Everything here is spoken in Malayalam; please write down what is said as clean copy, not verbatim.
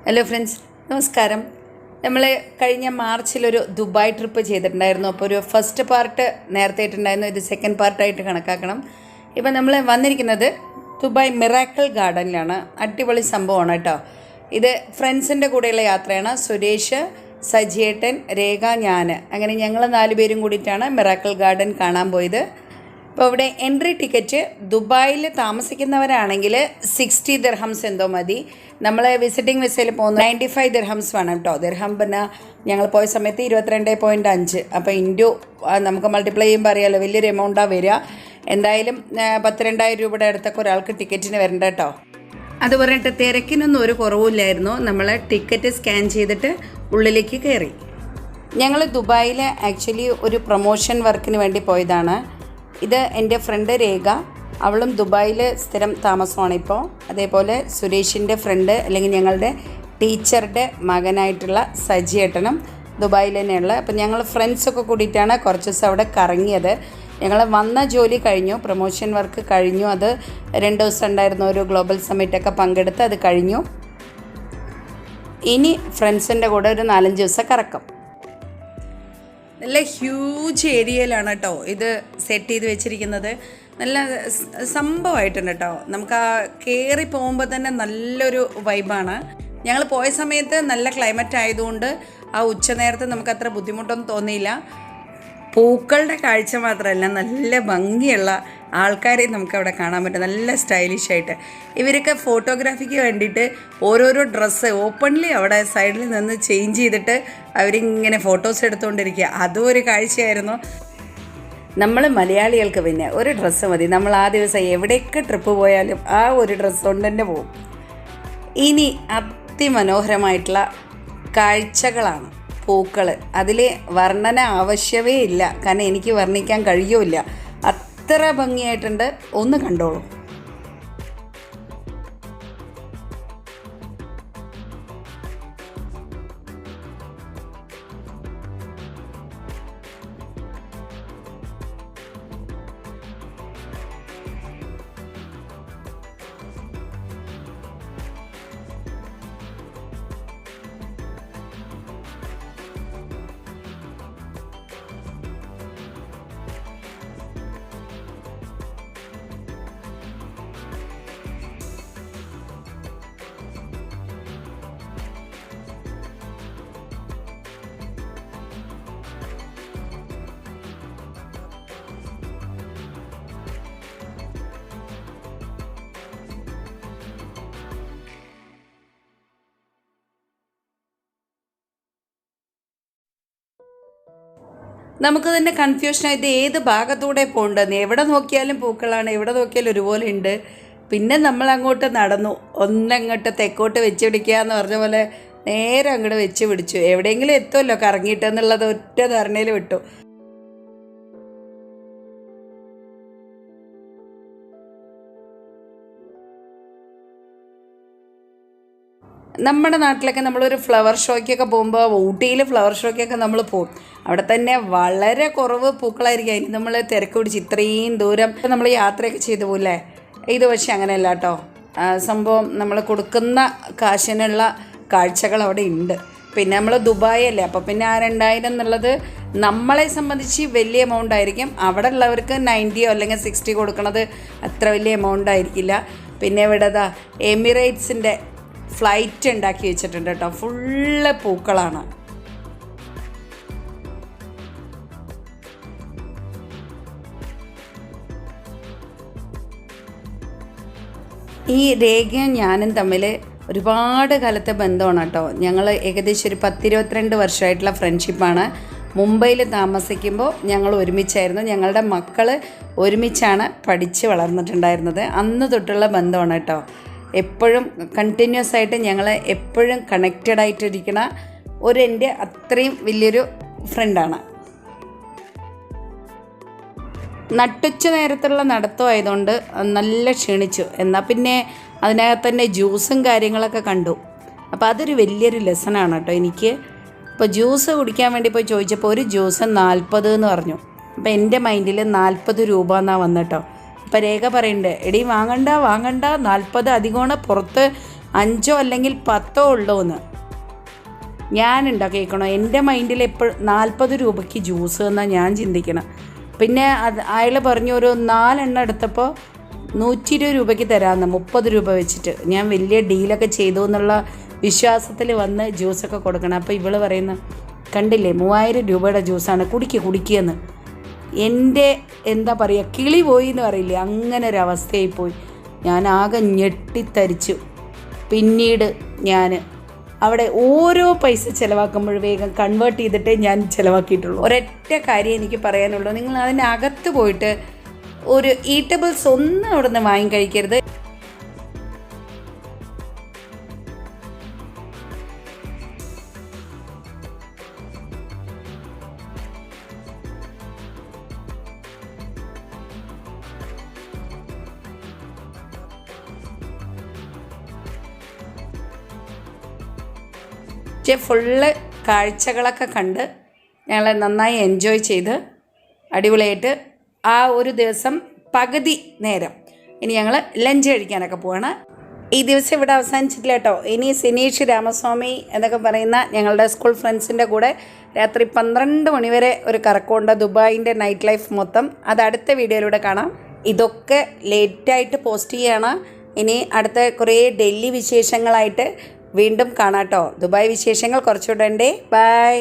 ഹലോ ഫ്രണ്ട്സ്, നമസ്കാരം. നമ്മൾ കഴിഞ്ഞ മാർച്ചിലൊരു ദുബായ് ട്രിപ്പ് ചെയ്തിട്ടുണ്ടായിരുന്നു. അപ്പോൾ ഒരു ഫസ്റ്റ് പാർട്ട് നേരത്തെ ആയിട്ടുണ്ടായിരുന്നു, ഇത് സെക്കൻഡ് പാർട്ടായിട്ട് കണക്കാക്കണം. ഇപ്പം നമ്മൾ വന്നിരിക്കുന്നത് ദുബായ് മിറാക്കിൾ ഗാർഡനിലാണ്. അടിപൊളി സംഭവമാണ് കേട്ടോ. ഇത് ഫ്രണ്ട്സിൻ്റെ കൂടെയുള്ള യാത്രയാണ്. സുരേഷ്, സജിയേട്ടൻ, രേഖ, ഞാൻ, അങ്ങനെ ഞങ്ങൾ 4 പേരും കൂടിയിട്ടാണ് മിറാക്കിൾ ഗാർഡൻ കാണാൻ പോയത്. അപ്പോൾ ഇവിടെ എൻട്രി ടിക്കറ്റ് ദുബായിൽ താമസിക്കുന്നവരാണെങ്കിൽ 60 ദിർഹംസ് എന്തോ മതി. നമ്മൾ വിസിറ്റിംഗ് വിസയിൽ പോകുന്നത് 95 ദിർഹംസ് വേണം കേട്ടോ. ദിർഹം പിന്നെ ഞങ്ങൾ പോയ സമയത്ത് 22.5. അപ്പോൾ ഇൻറ്റു നമുക്ക് മൾട്ടിപ്ലൈ ചെയ്യുമ്പോൾ അറിയാമല്ലോ, വലിയൊരു എമൗണ്ടാണ് വരിക. എന്തായാലും 10,000-2,000 രൂപയുടെ അടുത്തൊക്കെ ഒരാൾക്ക് ടിക്കറ്റിന് വരണ്ട കേട്ടോ. അത് പറഞ്ഞിട്ട് തിരക്കിനൊന്നും ഒരു കുറവില്ലായിരുന്നു. നമ്മൾ ടിക്കറ്റ് സ്കാൻ ചെയ്തിട്ട് ഉള്ളിലേക്ക് കയറി. ഞങ്ങൾ ദുബായിൽ ആക്ച്വലി ഒരു പ്രൊമോഷൻ വർക്കിന് വേണ്ടി പോയതാണ്. ഇത് എൻ്റെ ഫ്രണ്ട് രേഖ, അവളും ദുബായിൽ സ്ഥിരം താമസമാണ് ഇപ്പോൾ. അതേപോലെ സുരേഷിൻ്റെ ഫ്രണ്ട് അല്ലെങ്കിൽ ഞങ്ങളുടെ ടീച്ചറുടെ മകനായിട്ടുള്ള സജിയേട്ടനും ദുബായിൽ തന്നെയുള്ള. അപ്പം ഞങ്ങൾ ഫ്രണ്ട്സൊക്കെ കൂടിയിട്ടാണ് കുറച്ച് ദിവസം അവിടെ കറങ്ങിയത്. ഞങ്ങൾ വന്ന ജോലി കഴിഞ്ഞു, പ്രൊമോഷൻ വർക്ക് കഴിഞ്ഞു. അത് 2 ദിവസം ഉണ്ടായിരുന്നു, ഒരു ഗ്ലോബൽ സമ്മിറ്റൊക്കെ പങ്കെടുത്ത് അത് കഴിഞ്ഞു. ഇനി ഫ്രണ്ട്സിൻ്റെ കൂടെ ഒരു 4-5 ദിവസം കറക്കം. നല്ല ഹ്യൂജ് ഏരിയയിലാണ് കേട്ടോ ഇത് സെറ്റ് ചെയ്ത് വെച്ചിരിക്കുന്നത്. നല്ല സംഭവമായിട്ടുണ്ട് കേട്ടോ. നമുക്ക് ആ കയറി പോകുമ്പോൾ തന്നെ നല്ലൊരു വൈബാണ്. ഞങ്ങൾ പോയ സമയത്ത് നല്ല ക്ലൈമറ്റ് ആയതുകൊണ്ട് ആ ഉച്ചനേരത്ത് നമുക്കത്ര ബുദ്ധിമുട്ടൊന്നും തോന്നിയില്ല. പൂക്കളുടെ കാഴ്ച മാത്രമല്ല, നല്ല ഭംഗിയുള്ള ആൾക്കാരെ നമുക്കവിടെ കാണാൻ പറ്റും, നല്ല സ്റ്റൈലിഷായിട്ട്. ഇവരൊക്കെ ഫോട്ടോഗ്രാഫിക്ക് വേണ്ടിയിട്ട് ഓരോരോ ഡ്രസ്സ് ഓപ്പൺലി അവിടെ സൈഡിൽ നിന്ന് ചേഞ്ച് ചെയ്തിട്ട് അവരിങ്ങനെ ഫോട്ടോസ് എടുത്തുകൊണ്ടിരിക്കുക. അതും ഒരു കാഴ്ചയായിരുന്നു. നമ്മൾ മലയാളികൾക്ക് പിന്നെ ഒരു ഡ്രസ്സ് മതി. നമ്മൾ ആ ദിവസം എവിടെയൊക്കെ ട്രിപ്പ് പോയാലും ആ ഒരു ഡ്രസ്സ് കൊണ്ട് തന്നെ പോകും. ഇനി അതിമനോഹരമായിട്ടുള്ള കാഴ്ചകളാണ് പൂക്കൾ. അതിൽ വർണ്ണന ആവശ്യമേ ഇല്ല, കാരണം എനിക്ക് വർണ്ണിക്കാൻ കഴിയൂല, അത്ര ഭംഗിയായിട്ടുണ്ട്. ഒന്ന് കണ്ടോളൂ. നമുക്ക് തന്നെ കൺഫ്യൂഷനായിട്ട് ഏത് ഭാഗത്തൂടെ പോകേണ്ടതെന്ന്. എവിടെ നോക്കിയാലും പൂക്കളാണ്, എവിടെ നോക്കിയാലും ഒരുപോലെ ഉണ്ട്. പിന്നെ നമ്മൾ അങ്ങോട്ട് നടന്നു, ഒന്നങ്ങോട്ട് തെക്കോട്ട് വെച്ച് പിടിക്കുക എന്ന് പറഞ്ഞ പോലെ നേരെ അങ്ങോട്ട് വെച്ച് പിടിച്ചു. എവിടെയെങ്കിലും എത്തുമല്ലോ കറങ്ങിയിട്ടെന്നുള്ളത് ഒറ്റ ധാരണയിൽ വിട്ടു. നമ്മുടെ നാട്ടിലൊക്കെ നമ്മളൊരു ഫ്ലവർ ഷോയ്ക്കൊക്കെ പോകുമ്പോൾ, ഊട്ടിയിൽ ഫ്ലവർ ഷോയ്ക്കൊക്കെ നമ്മൾ പോകും, അവിടെ തന്നെ വളരെ കുറവ് പൂക്കളായിരിക്കും. അതിന് നമ്മൾ തിരക്ക് പിടിച്ച് ഇത്രയും ദൂരം നമ്മൾ യാത്രയൊക്കെ ചെയ്തു പോകില്ലേ. ഇത് പക്ഷേ അങ്ങനെയല്ല കേട്ടോ. സംഭവം നമ്മൾ കൊടുക്കുന്ന കാശിനുള്ള കാഴ്ചകൾ അവിടെ ഉണ്ട്. പിന്നെ നമ്മൾ ദുബായ് അല്ലേ, അപ്പോൾ പിന്നെ ആ 2,000 എന്നുള്ളത് നമ്മളെ സംബന്ധിച്ച് വലിയ എമൗണ്ട് ആയിരിക്കും. അവിടെ ഉള്ളവർക്ക് 90 അല്ലെങ്കിൽ 60 കൊടുക്കുന്നത് അത്ര വലിയ എമൗണ്ട് ആയിരിക്കില്ല. പിന്നെ ഇവിടെ എമിറേറ്റ്സിൻ്റെ ഫ്ലൈറ്റ് ഉണ്ടാക്കി വെച്ചിട്ടുണ്ട് കേട്ടോ. ഫുള്ള് പൂക്കളാണ്. ഈ രേഖയും ഞാനും തമ്മിൽ ഒരുപാട് കാലത്തെ ബന്ധമാണ് കേട്ടോ. ഞങ്ങൾ ഏകദേശം ഒരു 10-22 വർഷമായിട്ടുള്ള ഫ്രണ്ട്ഷിപ്പാണ്. മുംബൈയിൽ താമസിക്കുമ്പോൾ ഞങ്ങൾ ഒരുമിച്ചായിരുന്നു. ഞങ്ങളുടെ മക്കൾ ഒരുമിച്ചാണ് പഠിച്ച് വളർന്നിട്ടുണ്ടായിരുന്നത്. അന്ന് തൊട്ടുള്ള ബന്ധമാണ് കേട്ടോ. എപ്പോഴും കണ്ടിന്യൂസ് ആയിട്ട് ഞങ്ങൾ എപ്പോഴും കണക്റ്റഡ് ആയിട്ടിരിക്കുന്ന എൻ്റെ അത്രയും വലിയൊരു ഫ്രണ്ടാണ്. നട്ടുച്ച നേരത്തുള്ള നടത്തമായതുകൊണ്ട് നല്ല ക്ഷീണിച്ചു. എന്നാൽ പിന്നെ അതിനകത്ത് തന്നെ ജ്യൂസും കാര്യങ്ങളൊക്കെ കണ്ടു. അപ്പോൾ അതൊരു വലിയൊരു ലെസണാണ് കേട്ടോ എനിക്ക്. അപ്പോൾ ജ്യൂസ് കുടിക്കാൻ വേണ്ടി പോയി ചോദിച്ചപ്പോൾ ഒരു ജ്യൂസ് 40 എന്ന് പറഞ്ഞു. അപ്പോൾ എൻ്റെ മൈൻഡിൽ 40 രൂപ എന്നാണ് വന്നിട്ടോ. അപ്പോൾ രേഖ പറയുന്നുണ്ട്, എടി വാങ്ങണ്ട 40 അധികമാണ്, പുറത്ത് 5 അല്ലെങ്കിൽ 10 ഉള്ളൂ എന്ന്. ഞാൻ ഉണ്ടാക്കിയേക്കണോ? എൻ്റെ മൈൻഡിൽ എപ്പോഴും 40 രൂപയ്ക്ക് ജ്യൂസ് എന്നാണ് ഞാൻ ചിന്തിക്കണം. പിന്നെ അയാൾ പറഞ്ഞു ഒരു 4 എണ്ണം എടുത്തപ്പോൾ 120 രൂപയ്ക്ക് തരാമെന്ന്, 30 രൂപ വെച്ചിട്ട്. ഞാൻ വലിയ ഡീലൊക്കെ ചെയ്തു എന്നുള്ള വിശ്വാസത്തിൽ വന്ന് ജ്യൂസൊക്കെ കൊടുക്കണം. അപ്പോൾ ഇവൾ പറയുന്ന കണ്ടില്ലേ 3000 രൂപയുടെ ജ്യൂസാണ്, കുടിക്കുകയെന്ന്. എൻ്റെ എന്താ പറയുക, കിളി പോയി എന്ന് പറയില്ലേ, അങ്ങനെ ഒരു അവസ്ഥയായിപ്പോയി. ഞാൻ ആകെ ഞെട്ടിത്തരിച്ചു. പിന്നീട് ഞാൻ അവിടെ ഓരോ പൈസ ചിലവാക്കുമ്പോൾ വേഗം കൺവേർട്ട് ചെയ്തിട്ടേ ഞാൻ ചിലവാക്കിയിട്ടുള്ളൂ. ഒരൊറ്റ കാര്യം എനിക്ക് പറയാനുള്ളൂ, നിങ്ങൾ അതിനകത്ത് പോയിട്ട് ഒരു ഈറ്റബിൾസ് ഒന്നും അവിടെ നിന്ന് വാങ്ങിക്കഴിക്കരുത്. ഫുള്ള് കാഴ്ചകളൊക്കെ കണ്ട് ഞങ്ങൾ നന്നായി എൻജോയ് ചെയ്ത് അടിപൊളിയായിട്ട് ആ ഒരു ദിവസം പകുതി നേരം ഇനി ഞങ്ങൾ ലഞ്ച് കഴിക്കാനൊക്കെ പോവാണ്. ഈ ദിവസം ഇവിടെ അവസാനിച്ചിട്ടില്ല കേട്ടോ. ഇനി സിനീഷ് രാമസ്വാമി എന്നൊക്കെ പറയുന്ന ഞങ്ങളുടെ സ്കൂൾ ഫ്രണ്ട്സിൻ്റെ കൂടെ രാത്രി 12 മണി വരെ ഒരു കറക്കമുണ്ട്, ദുബായിൻ്റെ നൈറ്റ് ലൈഫ് മൊത്തം. അത് അടുത്ത വീഡിയോയിലൂടെ കാണാം. ഇതൊക്കെ ലേറ്റായിട്ട് പോസ്റ്റ് ചെയ്യുകയാണ്. ഇനി അടുത്ത കുറേ ഡൽഹി വിശേഷങ്ങളായിട്ട് വീണ്ടും കാണാം കേട്ടോ. ദുബായ് വിശേഷങ്ങൾ കുറച്ചുകൂടെ ഉണ്ട്. ബൈ.